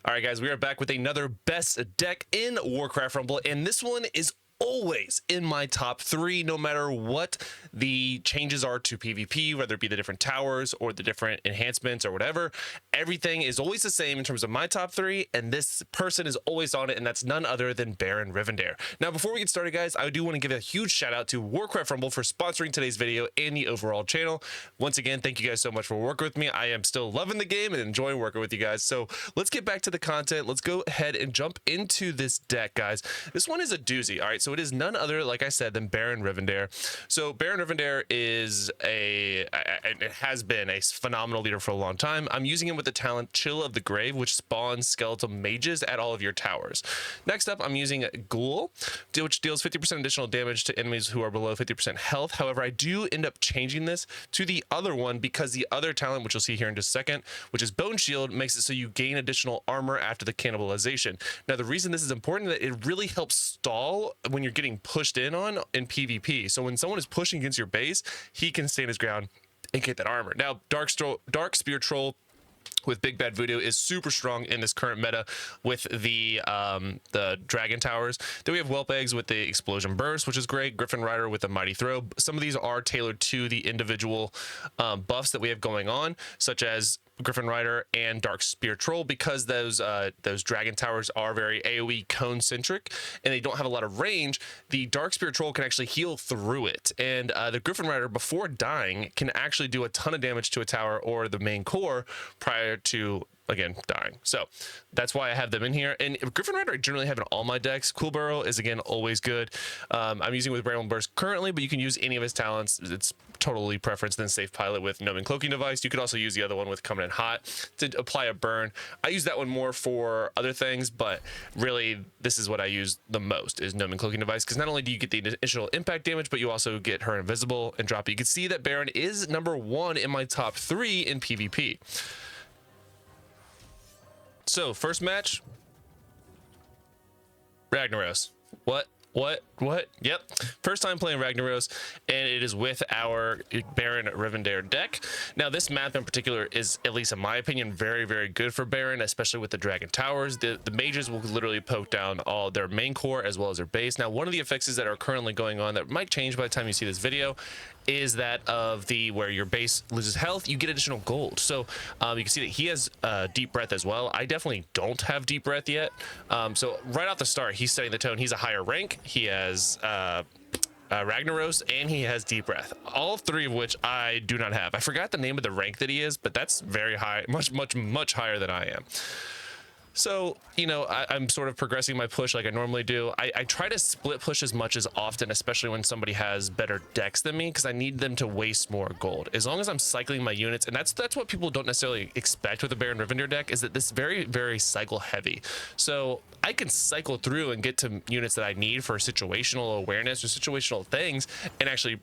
All right, guys, we are back with another best deck in Warcraft Rumble, and this one is always in my top 3, no matter what the changes are to PvP, whether it be the different towers or the different enhancements or whatever. Everything is always the same in terms of my top 3, and this person is always on it, and that's none other than Baron Rivendare. Now, before we get started, guys, I do want to give a huge shout out to Warcraft Rumble for sponsoring today's video and the overall channel. Once again, thank you guys so much for working with me. I am still loving the game and enjoying working with you guys. So let's get back to the content. Let's go ahead and jump into this deck, guys. This one is a doozy. All right, so it is none other, like I said, than Baron Rivendare. So Baron Rivendare is it has been a phenomenal leader for a long time. I'm using him with the talent Chill of the Grave, which spawns skeletal mages at all of your towers. Next up, I'm using Ghoul, which deals 50% additional damage to enemies who are below 50% health. However, I do end up changing this to the other one because the other talent, which you'll see here in just a second, which is Bone Shield, makes it so you gain additional armor after the cannibalization. Now, the reason this is important is that it really helps stall when you're getting pushed in PvP. So when someone is pushing against your base, he can stand his ground and get that armor. Now, Dark Spear Troll with Big Bad Voodoo is super strong in this current meta with the Dragon Towers. Then we have Whelp Eggs with the Explosion Burst, which is great. Griffin Rider with the Mighty Throw. Some of these are tailored to the individual buffs that we have going on, such as Griffin Rider and Dark Spear Troll, because those Dragon Towers are very AoE cone centric and they don't have a lot of range. The Dark Spear Troll can actually heal through it, and the Griffin Rider, before dying, can actually do a ton of damage to a tower or the main core prior to, again, dying. So that's why I have them in here. And Griffin Rider I generally have in all my decks. Cool Burrow is, again, always good. I'm using with Bramble Burst currently, but you can use any of his talents. It's totally preference. Then Safe Pilot with Gnome and Cloaking Device. You could also use the other one with Coming in Hot to apply a burn. I use that one more for other things, but really this is what I use the most, is Gnome and Cloaking Device, because not only do you get the additional impact damage, but you also get her invisible and drop it. You can see that Baron is number 1 in my top 3 in PvP. So, first match, Ragnaros. What? Yep. First time playing Ragnaros, and it is with our Baron Rivendare deck. Now, this map in particular is, at least in my opinion, very, very good for Baron, especially with the Dragon Towers. The mages will literally poke down all their main core as well as their base. Now, one of the effects that are currently going on that might change by the time you see this video is that of where your base loses health, you get additional gold. So you can see that he has Deep Breath as well. I definitely don't have Deep Breath yet. So right off the start, he's setting the tone. He's a higher rank. He has Ragnaros, and he has Deep Breath. All 3 of which I do not have. I forgot the name of the rank that he is, but that's very high, much higher than I am. So, you know, I'm sort of progressing my push like I normally do. I try to split push as much as often, especially when somebody has better decks than me, because I need them to waste more gold. As long as I'm cycling my units, and that's what people don't necessarily expect with a Baron Rivendare deck, is that this very, very cycle heavy. So I can cycle through and get to units that I need for situational awareness or situational things and actually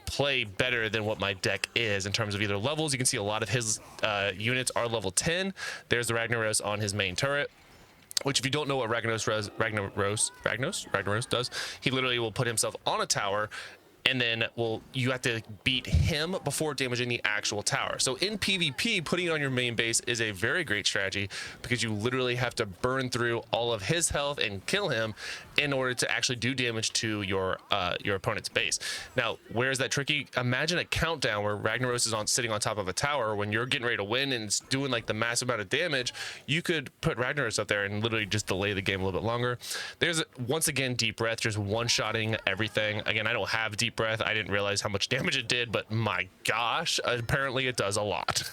play better than what my deck is in terms of either levels. You can see a lot of his units are level 10. There's the Ragnaros on his main turret, which, if you don't know what Ragnaros does, he literally will put himself on a tower, and then you have to beat him before damaging the actual tower. So in PvP, putting it on your main base is a very great strategy, because you literally have to burn through all of his health and kill him in order to actually do damage to your opponent's base. Now, where is that tricky? Imagine a countdown where Ragnaros is sitting on top of a tower when you're getting ready to win and it's doing like the massive amount of damage. You could put Ragnaros up there and literally just delay the game a little bit longer. There's, once again, Deep Breath, just one-shotting everything. Again, I don't have Deep Breath. I didn't realize how much damage it did, but my gosh, apparently it does a lot.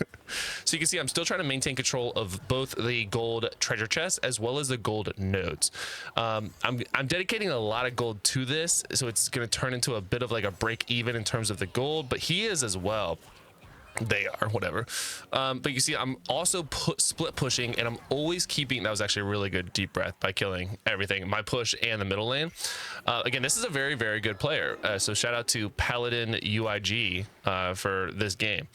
So you can see I'm still trying to maintain control of both the gold treasure chests as well as the gold nodes. I'm dedicating a lot of gold to this, so it's going to turn into a bit of like a break even in terms of the gold, but he is as well. They are, whatever. But you see, I'm also split pushing, and I'm always keeping, that was actually a really good Deep Breath by killing everything, my push and the middle lane. Again, this is a very, very good player. So shout out to Paladin UIG for this game.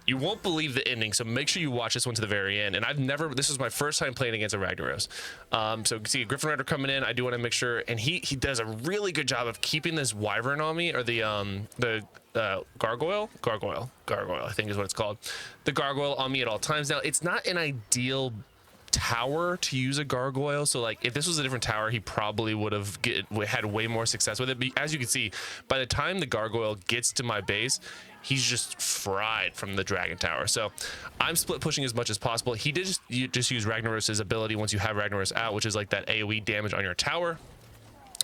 You won't believe the ending, so make sure you watch this one to the very end. And this was my first time playing against a Ragnaros. So you can see a Griffin Rider coming in. I do want to make sure, and he does a really good job of keeping this Wyvern on me, or the gargoyle, I think is what it's called. The gargoyle on me at all times. Now, it's not an ideal tower to use a gargoyle. So like if this was a different tower, he probably would have had way more success with it. But as you can see, by the time the gargoyle gets to my base, he's just fried from the dragon tower. So I'm split pushing as much as possible. He did just use Ragnaros's ability once you have Ragnaros out, which is like that AoE damage on your tower,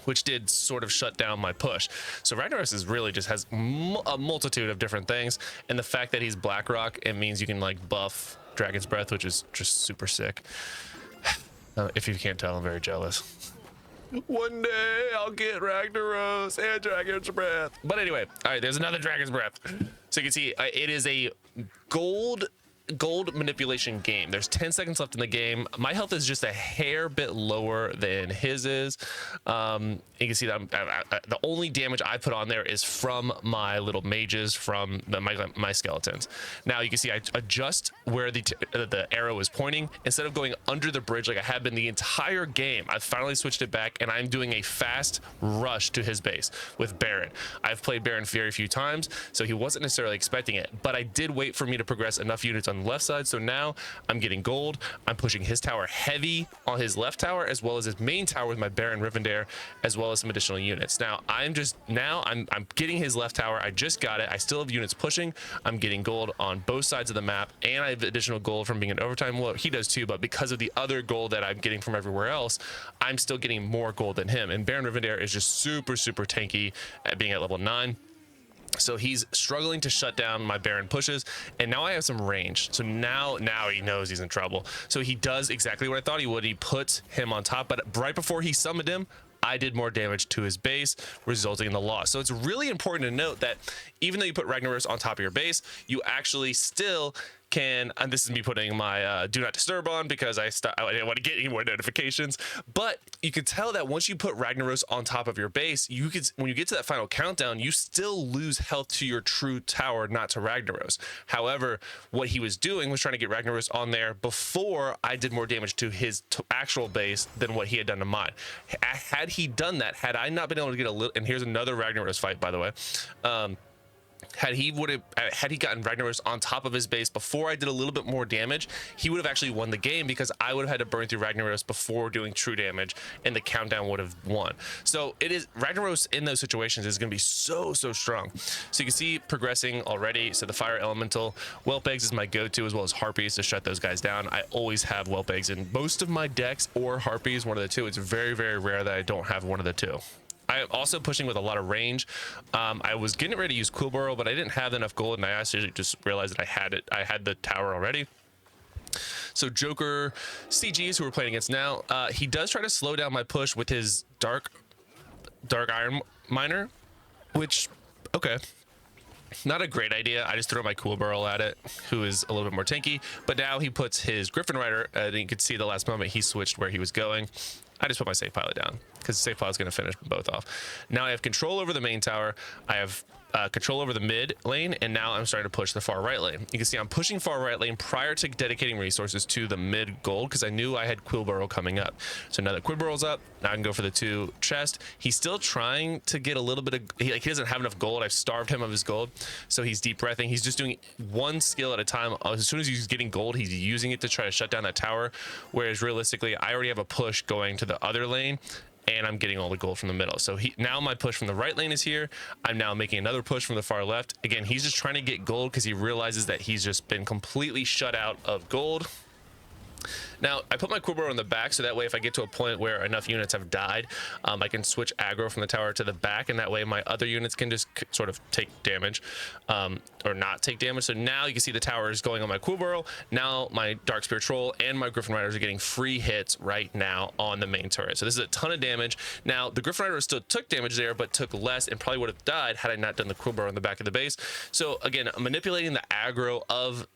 which did sort of shut down my push. So Ragnaros is really just has a multitude of different things, and the fact that he's Blackrock, it means you can like buff Dragon's Breath, which is just super sick. If you can't tell, I'm very jealous. One day I'll get Ragnaros and Dragon's Breath. But anyway, all right, there's another Dragon's Breath. So you can see it is a gold manipulation game. There's 10 seconds left in the game. My health is just a hair bit lower than his is. You can see that the only damage I put on there is from my little mages, from my skeletons. Now you can see I adjust where the arrow is pointing. Instead of going under the bridge like I have been the entire game, I've finally switched it back, and I'm doing a fast rush to his base with Baron. I've played Baron very few times, so he wasn't necessarily expecting it, but I did wait for me to progress enough units on the left side. So now I'm getting gold. I'm pushing his tower heavy on his left tower, as well as his main tower with my Baron Rivendare, as well as some additional units. Now I'm getting his left tower. I just got it. I still have units pushing. I'm getting gold on both sides of the map, and I have additional gold from being in overtime. Well, he does too, but because of the other gold that I'm getting from everywhere else, I'm still getting more gold than him. And Baron Rivendare is just super tanky at being at level 9. So he's struggling to shut down my Baron pushes, and now I have some range. So now he knows he's in trouble. So he does exactly what I thought he would. He puts him on top, but right before he summoned him, I did more damage to his base, resulting in the loss. So it's really important to note that even though you put Ragnaros on top of your base, you actually still can, and this is me putting my do not disturb on because I didn't want to get any more notifications, but you could tell that once you put Ragnaros on top of your base, when you get to that final countdown, you still lose health to your true tower, not to Ragnaros. However, what he was doing was trying to get Ragnaros on there before I did more damage to his actual base than what he had done to mine. Had he done that, had I not been able to get a little, and here's another Ragnaros fight, by the way, had he gotten Ragnaros on top of his base before I did a little bit more damage, he would have actually won the game, because I would have had to burn through Ragnaros before doing true damage, and the countdown would have won. So it is, Ragnaros in those situations is going to be so strong. So you can see progressing already. So the fire elemental, whelp eggs is my go-to, as well as harpies to shut those guys down. I always have whelp eggs in most of my decks, or harpies, one of the two. It's very rare that I don't have one of the two. I am also pushing with a lot of range. I was getting ready to use Quillboro, but I didn't have enough gold, and I actually just realized that I had it. I had the tower already. So Joker CGs, who we're playing against now, he does try to slow down my push with his dark iron miner, which, okay, not a great idea. I just throw my Quillboro at it, who is a little bit more tanky. But now he puts his Griffin Rider, and you could see the last moment he switched where he was going. I just put my safe pilot down, because the safe pilot's going to finish both off. Now I have control over the main tower. I have control over the mid lane, and now I'm starting to push the far right lane. You can see I'm pushing far right lane prior to dedicating resources to the mid gold, because I knew I had Quillboro coming up. So now that Quillboro's up, now I can go for the 2 chest. He's still trying to get a little bit of, he doesn't have enough gold. I've starved him of his gold, so he's deep breathing. He's just doing one skill at a time. As soon as he's getting gold, he's using it to try to shut down that tower, whereas realistically I already have a push going to the other lane, and I'm getting all the gold from the middle. So now my push from the right lane is here. I'm now making another push from the far left. Again, he's just trying to get gold because he realizes that he's just been completely shut out of gold. Now, I put my Quillboro in the back, so that way if I get to a point where enough units have died, I can switch aggro from the tower to the back, and that way my other units can just sort of take damage, or not take damage. So now you can see the tower is going on my Quillboro. Now my Dark Spear Troll and my Griffin Riders are getting free hits right now on the main turret. So this is a ton of damage. Now, the Griffin Rider still took damage there, but took less and probably would have died had I not done the Quillboro in the back of the base. So again, manipulating the aggro of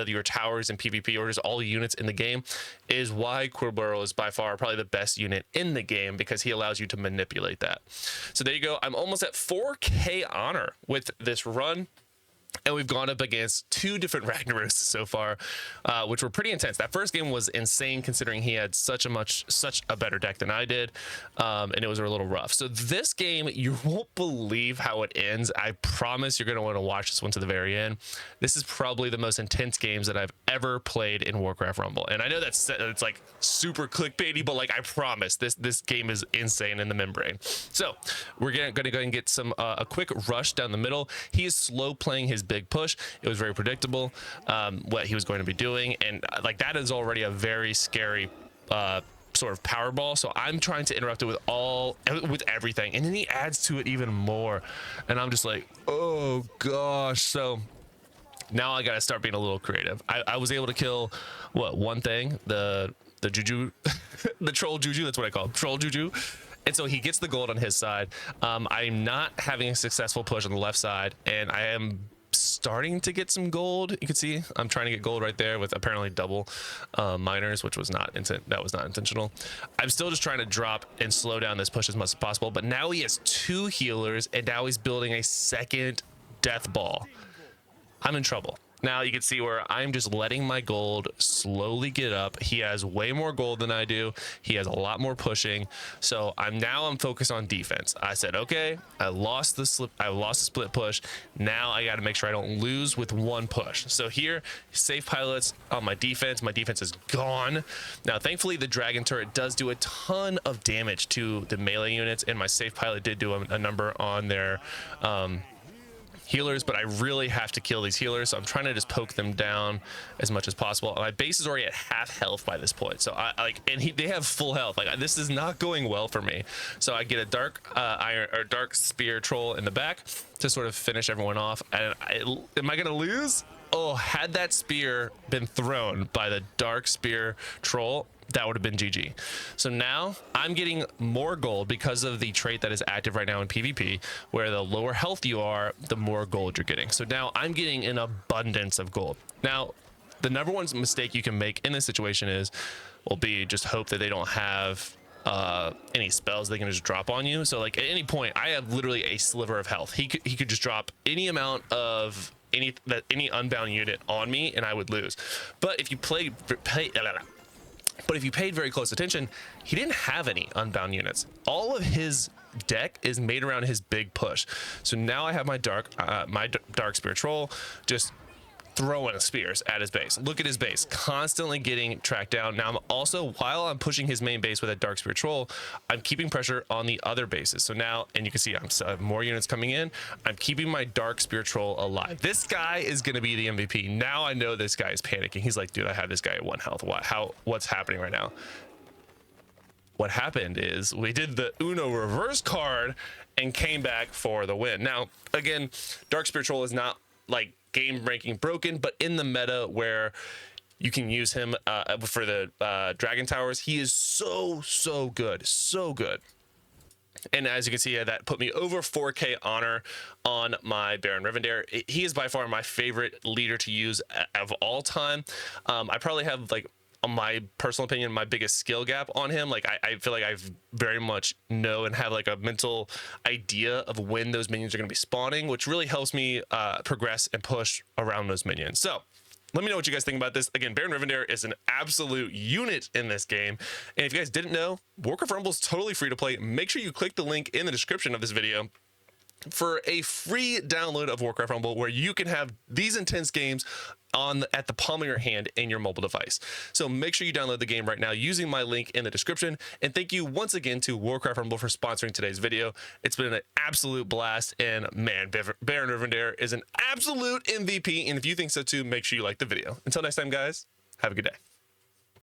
your towers in PvP, or just all the units in the game, is why Quillboro is by far probably the best unit in the game, because he allows you to manipulate that. So there you go. I'm almost at 4k honor with this run. And we've gone up against 2 different Ragnaroses so far, which were pretty intense. That first game was insane considering he had such a better deck than I did, and it was a little rough. So this game, you won't believe how it ends. I promise you're going to want to watch this one to the very end. This is probably the most intense games that I've ever played in Warcraft Rumble. And I know it's like super clickbaity, but like I promise this game is insane in the membrane. So we're going to go and get some a quick rush down the middle. He is slow playing his big push. It was very predictable what he was going to be doing, and like that is already a very scary sort of power ball. So I'm trying to interrupt it with everything, and then he adds to it even more, and I'm just like, oh gosh. So now I gotta start being a little creative. I was able to kill one thing, the juju the troll juju, that's what I call it, troll juju. And so he gets the gold on his side. I'm not having a successful push on the left side, and I am starting to get some gold. You can see I'm trying to get gold right there with apparently double miners, which was not intentional. I'm still just trying to drop and slow down this push as much as possible, but now he has 2 healers, and now he's building a second death ball. I'm in trouble. Now you can see where I'm just letting my gold slowly get up. He has way more gold than I do. He has a lot more pushing. So I'm focused on defense. I said, okay, I lost the split push. Now I got to make sure I don't lose with 1 push. So here, safe pilots on my defense. My defense is gone. Now, thankfully, the dragon turret does do a ton of damage to the melee units, and my safe pilot did do a number on their healers, but I really have to kill these healers, so I'm trying to just poke them down as much as possible. My base is already at half health by this point, so they have full health. Like, this is not going well for me. So I get a dark spear troll in the back to sort of finish everyone off. And am I gonna lose? Oh, had that spear been thrown by the dark spear troll, that would have been GG. So now I'm getting more gold because of the trait that is active right now in PvP, where the lower health you are, the more gold you're getting. So now I'm getting an abundance of gold. Now, the number 1 mistake you can make in this situation will be just hope that they don't have any spells they can just drop on you. So like at any point, I have literally a sliver of health. He could just drop any amount of any unbound unit on me, and I would lose. But if you But if you paid very close attention, he didn't have any unbound units. All of his deck is made around his big push. So now I have my dark spear troll just throwing spears at his base. Look at his base, constantly getting tracked down. Now I'm also, while I'm pushing his main base with a dark spear troll, I'm keeping pressure on the other bases. So now, and you can see I'm more units coming in. I'm keeping my dark spear troll alive. This guy is going to be the MVP. Now I know this guy is panicking. He's like, dude, I have this guy at 1 health. What's happening right now? What happened is we did the Uno reverse card and came back for the win. Now, again, dark spear troll is not like game ranking broken, but in the meta where you can use him for the dragon towers, he is so good. And as you can see, that put me over 4K honor on my Baron Rivendare. He is by far my favorite leader to use of all time. I probably have, like, on my personal opinion, my biggest skill gap on him. Like, I feel like I've very much know and have like a mental idea of when those minions are going to be spawning, which really helps me progress and push around those minions. So let me know what you guys think about this. Again, Baron Rivendare is an absolute unit in this game. And if you guys didn't know, Warcraft Rumble is totally free to play. Make sure you click the link in the description of this video for a free download of Warcraft Rumble, where you can have these intense games at the palm of your hand in your mobile device. So make sure you download the game right now using my link in the description. And thank you once again to Warcraft Rumble for sponsoring today's video. It's been an absolute blast, and man, Baron Rivendare is an absolute MVP. And if you think so too, make sure you like the video. Until next time, guys, have a good day.